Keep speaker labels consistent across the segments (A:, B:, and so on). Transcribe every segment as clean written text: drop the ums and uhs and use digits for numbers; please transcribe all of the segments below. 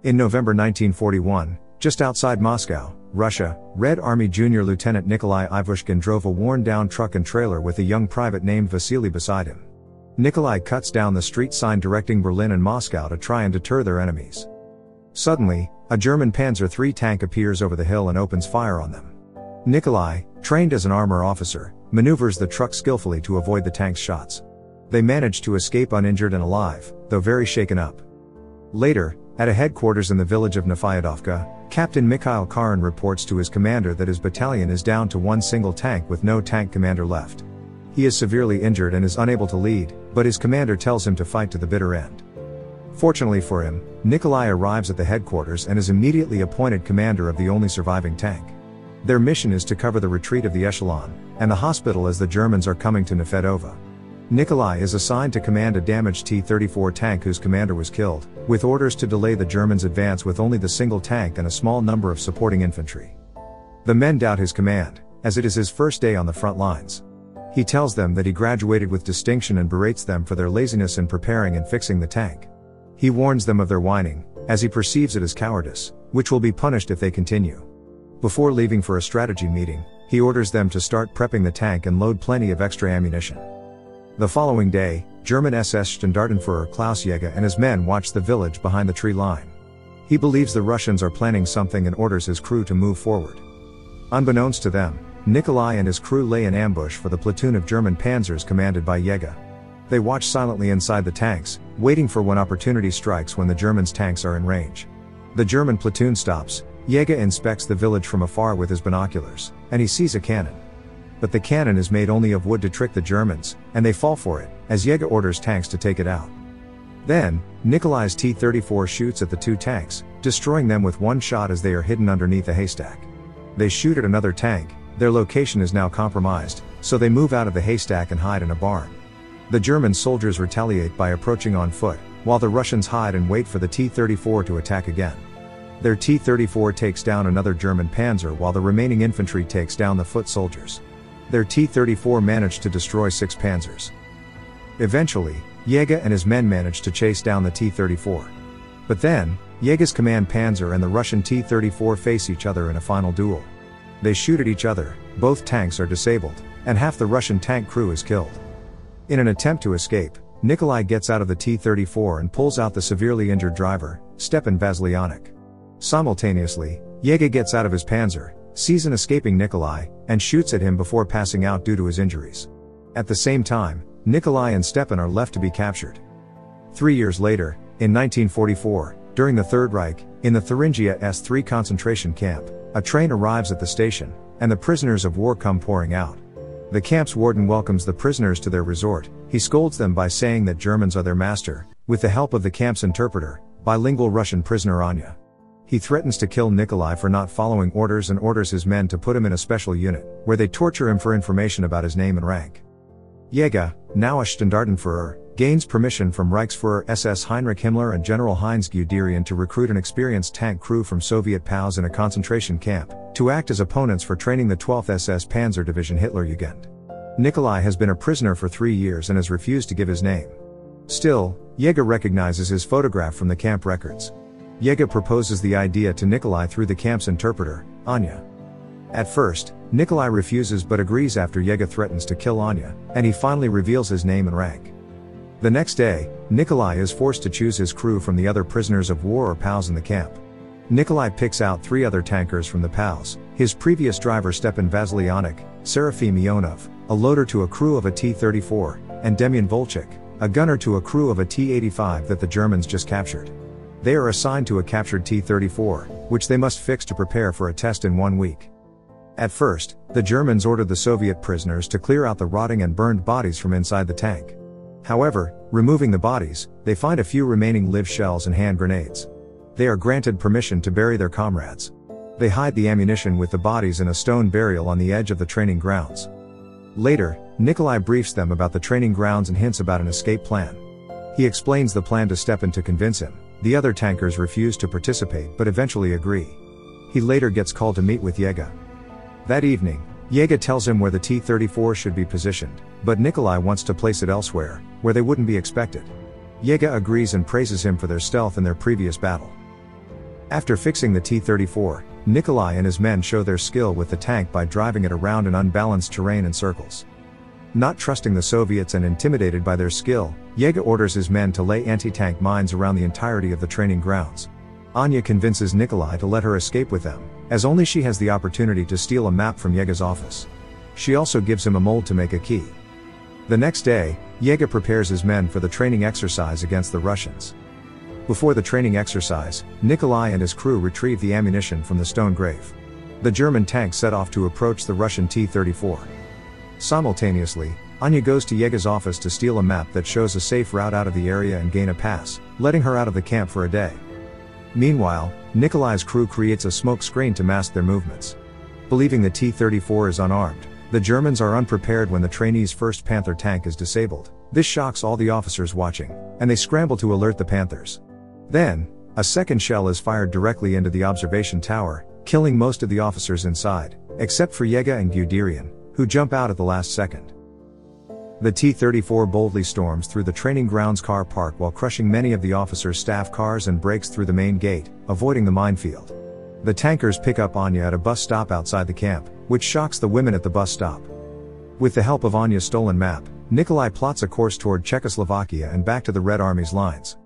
A: In November 1941, just outside Moscow, Russia, Red Army Junior Lieutenant Nikolai Ivushkin drove a worn-down truck and trailer with a young private named Vasily beside him. Nikolai cuts down the street sign directing Berlin and Moscow to try and deter their enemies. Suddenly, a German Panzer III tank appears over the hill and opens fire on them. Nikolai, trained as an armor officer, maneuvers the truck skillfully to avoid the tank's shots. They manage to escape uninjured and alive, though very shaken up. Later, at a headquarters in the village of Nefyadovka, Captain Mikhail Karin reports to his commander that his battalion is down to one single tank with no tank commander left. He is severely injured and is unable to lead, but his commander tells him to fight to the bitter end. Fortunately for him, Nikolai arrives at the headquarters and is immediately appointed commander of the only surviving tank. Their mission is to cover the retreat of the echelon, and the hospital as the Germans are coming to Nefyadova. Nikolai is assigned to command a damaged T-34 tank whose commander was killed, with orders to delay the Germans' advance with only the single tank and a small number of supporting infantry. The men doubt his command, as it is his first day on the front lines. He tells them that he graduated with distinction and berates them for their laziness in preparing and fixing the tank. He warns them of their whining, as he perceives it as cowardice, which will be punished if they continue. Before leaving for a strategy meeting, he orders them to start prepping the tank and load plenty of extra ammunition. The following day, German SS Standartenführer Klaus Jäger and his men watch the village behind the tree line. He believes the Russians are planning something and orders his crew to move forward. Unbeknownst to them, Nikolai and his crew lay in ambush for the platoon of German panzers commanded by Jäger. They watch silently inside the tanks, waiting for when opportunity strikes when the Germans' tanks are in range. The German platoon stops. Jäger inspects the village from afar with his binoculars, and he sees a cannon. But the cannon is made only of wood to trick the Germans, and they fall for it, as Jäger orders tanks to take it out. Then, Nikolai's T-34 shoots at the two tanks, destroying them with one shot as they are hidden underneath a haystack. They shoot at another tank. Their location is now compromised, so they move out of the haystack and hide in a barn. The German soldiers retaliate by approaching on foot, while the Russians hide and wait for the T-34 to attack again. Their T-34 takes down another German panzer while the remaining infantry takes down the foot soldiers. Their T-34 managed to destroy 6 panzers. Eventually, Jäger and his men managed to chase down the T-34. But then, Jäger's command panzer and the Russian T-34 face each other in a final duel. They shoot at each other, both tanks are disabled, and half the Russian tank crew is killed. In an attempt to escape, Nikolai gets out of the T-34 and pulls out the severely injured driver, Stepan Vasilyanik. Simultaneously, Jäger gets out of his panzer, sees an escaping Nikolai, and shoots at him before passing out due to his injuries. At the same time, Nikolai and Stepan are left to be captured. 3 years later, in 1944, during the Third Reich, in the Thuringia S3 concentration camp, a train arrives at the station, and the prisoners of war come pouring out. The camp's warden welcomes the prisoners to their resort. He scolds them by saying that Germans are their master, with the help of the camp's interpreter, bilingual Russian prisoner Anya. He threatens to kill Nikolai for not following orders and orders his men to put him in a special unit, where they torture him for information about his name and rank. Jäger, now a Standartenführer, gains permission from Reichsführer SS Heinrich Himmler and General Heinz Guderian to recruit an experienced tank crew from Soviet POWs in a concentration camp, to act as opponents for training the 12th SS Panzer Division Hitlerjugend. Nikolai has been a prisoner for 3 years and has refused to give his name. Still, Jäger recognizes his photograph from the camp records. Jäger proposes the idea to Nikolai through the camp's interpreter, Anya. At first, Nikolai refuses but agrees after Jäger threatens to kill Anya, and he finally reveals his name and rank. The next day, Nikolai is forced to choose his crew from the other prisoners of war or POWs in the camp. Nikolai picks out 3 other tankers from the POWs, his previous driver Stepan Vasilyanik, Serafim Ionov, a loader to a crew of a T-34, and Demyan Volchik, a gunner to a crew of a T-85 that the Germans just captured. They are assigned to a captured T-34, which they must fix to prepare for a test in 1 week. At first, the Germans ordered the Soviet prisoners to clear out the rotting and burned bodies from inside the tank. However, removing the bodies, they find a few remaining live shells and hand grenades. They are granted permission to bury their comrades. They hide the ammunition with the bodies in a stone burial on the edge of the training grounds. Later, Nikolai briefs them about the training grounds and hints about an escape plan. He explains the plan to Stepan to convince him. The other tankers refuse to participate but eventually agree. He later gets called to meet with Jäger. That evening, Jäger tells him where the T-34 should be positioned, but Nikolai wants to place it elsewhere, where they wouldn't be expected. Jäger agrees and praises him for their stealth in their previous battle. After fixing the T-34, Nikolai and his men show their skill with the tank by driving it around an unbalanced terrain in circles. Not trusting the Soviets and intimidated by their skill, Yega orders his men to lay anti-tank mines around the entirety of the training grounds. Anya convinces Nikolai to let her escape with them, as only she has the opportunity to steal a map from Yega's office. She also gives him a mold to make a key. The next day, Yega prepares his men for the training exercise against the Russians. Before the training exercise, Nikolai and his crew retrieve the ammunition from the stone grave. The German tank set off to approach the Russian T-34. Simultaneously, Anya goes to Yega's office to steal a map that shows a safe route out of the area and gain a pass, letting her out of the camp for a day. Meanwhile, Nikolai's crew creates a smoke screen to mask their movements. Believing the T-34 is unarmed, the Germans are unprepared when the trainee's first Panther tank is disabled. This shocks all the officers watching, and they scramble to alert the Panthers. Then, a second shell is fired directly into the observation tower, killing most of the officers inside, except for Yega and Guderian, who jump out at the last second. The T-34 boldly storms through the training grounds car park while crushing many of the officers' staff cars and breaks through the main gate, avoiding the minefield. The tankers pick up Anya at a bus stop outside the camp, which shocks the women at the bus stop. With the help of Anya's stolen map, Nikolai plots a course toward Czechoslovakia and back to the Red Army's lines.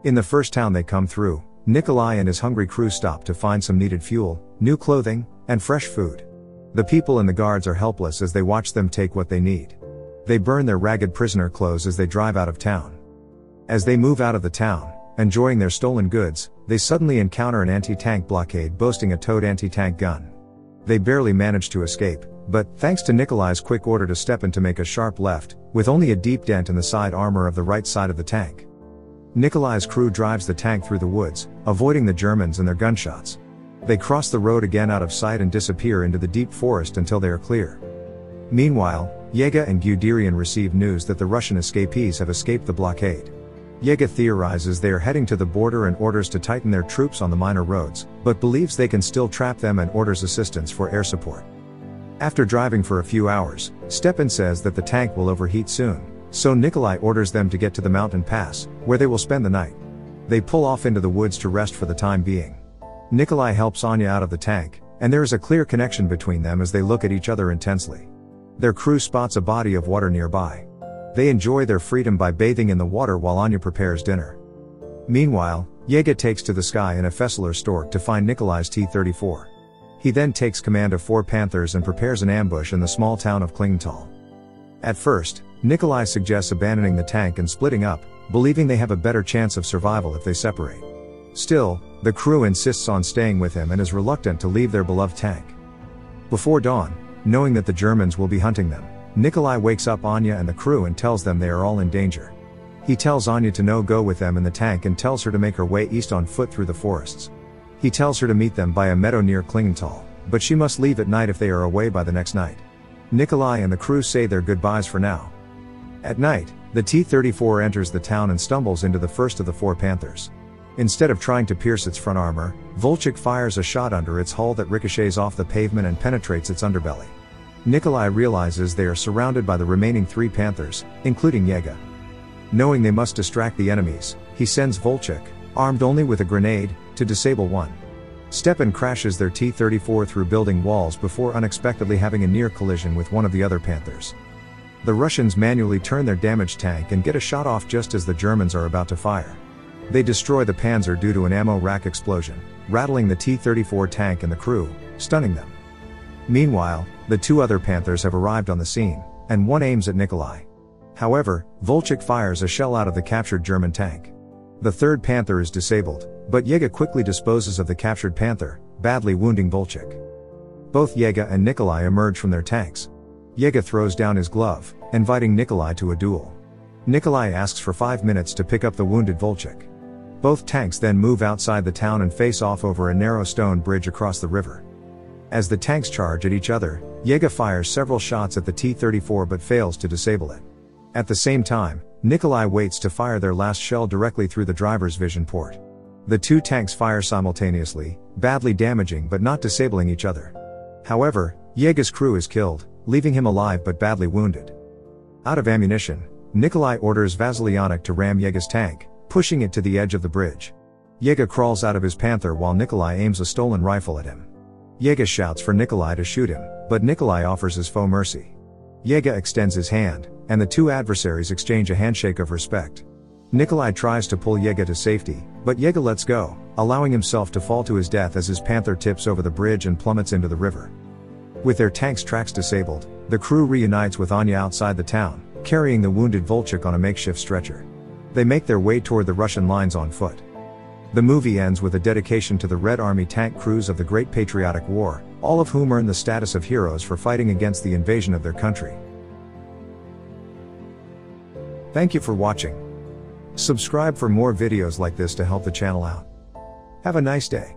A: In the first town they come through, Nikolai and his hungry crew stop to find some needed fuel, new clothing, and fresh food. The people and the guards are helpless as they watch them take what they need. They burn their ragged prisoner clothes as they drive out of town. As they move out of the town, enjoying their stolen goods, they suddenly encounter an anti-tank blockade boasting a towed anti-tank gun. They barely manage to escape, but, thanks to Nikolai's quick order to step in to make a sharp left, with only a deep dent in the side armor of the right side of the tank. Nikolai's crew drives the tank through the woods, avoiding the Germans and their gunshots. They cross the road again out of sight and disappear into the deep forest until they are clear. Meanwhile, Yega and Guderian receive news that the Russian escapees have escaped the blockade. Yega theorizes they are heading to the border and orders to tighten their troops on the minor roads, but believes they can still trap them and orders assistance for air support. After driving for a few hours, Stepan says that the tank will overheat soon, so Nikolai orders them to get to the mountain pass, where they will spend the night. They pull off into the woods to rest for the time being. Nikolai helps Anya out of the tank, and there is a clear connection between them as they look at each other intensely. Their crew spots a body of water nearby. They enjoy their freedom by bathing in the water while Anya prepares dinner. Meanwhile, Yega takes to the sky in a Fessler Stork to find Nikolai's T-34. He then takes command of 4 Panthers and prepares an ambush in the small town of Klingenthal. At first, Nikolai suggests abandoning the tank and splitting up, believing they have a better chance of survival if they separate. Still, the crew insists on staying with him and is reluctant to leave their beloved tank. Before dawn, knowing that the Germans will be hunting them, Nikolai wakes up Anya and the crew and tells them they are all in danger. He tells Anya to go with them in the tank and tells her to make her way east on foot through the forests. He tells her to meet them by a meadow near Klingenthal, but she must leave at night if they are away by the next night. Nikolai and the crew say their goodbyes for now. At night, the T-34 enters the town and stumbles into the first of the 4 Panthers. Instead of trying to pierce its front armor, Volchik fires a shot under its hull that ricochets off the pavement and penetrates its underbelly. Nikolai realizes they are surrounded by the remaining 3 Panthers, including Yega. Knowing they must distract the enemies, he sends Volchik, armed only with a grenade, to disable one. Stepan crashes their T-34 through building walls before unexpectedly having a near collision with one of the other Panthers. The Russians manually turn their damaged tank and get a shot off just as the Germans are about to fire. They destroy the Panzer due to an ammo rack explosion, rattling the T-34 tank and the crew, stunning them. Meanwhile, the 2 other Panthers have arrived on the scene, and one aims at Nikolai. However, Volchik fires a shell out of the captured German tank. The 3rd Panther is disabled, but Yega quickly disposes of the captured Panther, badly wounding Volchik. Both Yega and Nikolai emerge from their tanks. Yega throws down his glove, inviting Nikolai to a duel. Nikolai asks for 5 minutes to pick up the wounded Volchik. Both tanks then move outside the town and face off over a narrow stone bridge across the river. As the tanks charge at each other, Yega fires several shots at the T-34 but fails to disable it. At the same time, Nikolai waits to fire their last shell directly through the driver's vision port. The 2 tanks fire simultaneously, badly damaging but not disabling each other. However, Yega's crew is killed, leaving him alive but badly wounded. Out of ammunition, Nikolai orders Vasilyanik to ram Yega's tank, pushing it to the edge of the bridge. Yega crawls out of his panther while Nikolai aims a stolen rifle at him. Yega shouts for Nikolai to shoot him, but Nikolai offers his foe mercy. Yega extends his hand, and the two adversaries exchange a handshake of respect. Nikolai tries to pull Yega to safety, but Yega lets go, allowing himself to fall to his death as his panther tips over the bridge and plummets into the river. With their tank's tracks disabled, the crew reunites with Anya outside the town, carrying the wounded Volchik on a makeshift stretcher. They make their way toward the Russian lines on foot. The movie ends with a dedication to the Red Army tank crews of the Great Patriotic War, all of whom earn the status of heroes for fighting against the invasion of their country. Thank you for watching. Subscribe for more videos like this to help the channel out. Have a nice day.